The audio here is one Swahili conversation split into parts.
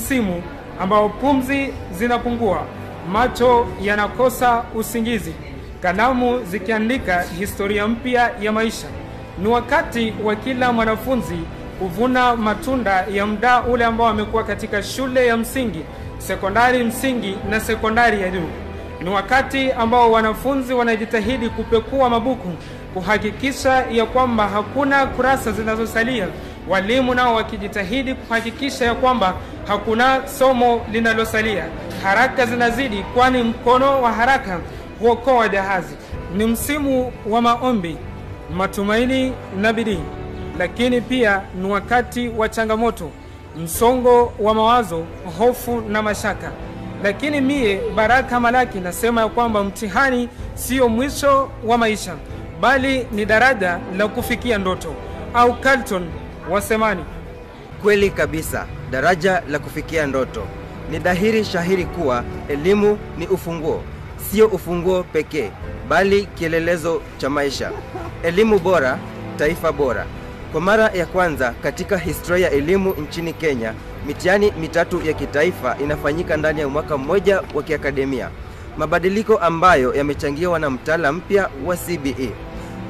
msimu ambao pumzi zinapungua, macho yanakosa usingizi, kalamu zikiandika historia mpya ya maisha. Ni wakati wa kila mwanafunzi kuvuna matunda ya muda ule ambao amekuwa katika shule ya msingi, sekondari msingi na sekondari ya juu. Ni wakati ambao wanafunzi wanajitahidi kupekua mabuku, kuhakikisha ya kwamba hakuna kurasa zinazosalia. Walimu nao wakijitahidi kuhakikisha ya kwamba hakuna somo linalosalia. Haraka zinazidi, kwani mkono wa haraka huokoa jahazi. Ni msimu wa maombi, matumaini na bidii, lakini pia ni wakati wa changamoto, msongo wa mawazo, hofu na mashaka. Lakini mie Baraka Malaki nasema ya kwamba mtihani sio mwisho wa maisha, bali ni daraja la kufikia ndoto. Au Carlton wasemani? Kweli kabisa, daraja la kufikia ndoto. Ni dhahiri shahiri kuwa elimu ni ufunguo, sio ufunguo pekee, bali kielelezo cha maisha. Elimu bora, taifa bora. Kwa mara ya kwanza katika historia ya elimu nchini Kenya, mitihani mitatu ya kitaifa inafanyika ndani ya mwaka mmoja wa kiakademia. Mabadiliko ambayo yamechangiwa na mtaala mpya wa CBE.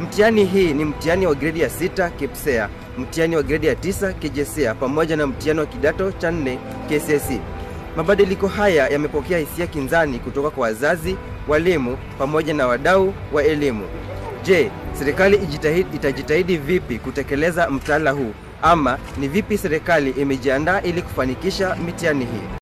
Mtihani hii ni mtihani wa gredi ya 6 KPSEA, mtihani wa gredi ya 9 KJSEA pamoja na mtihani wa kidato cha 4 KCSE. Mabadiliko haya yamepokea hisia kinzani kutoka kwa wazazi, walimu pamoja na wadau wa elimu. Je, serikali itajitahidi vipi kutekeleza mtaala huu, ama ni vipi serikali imejiandaa ili kufanikisha mitihani hii?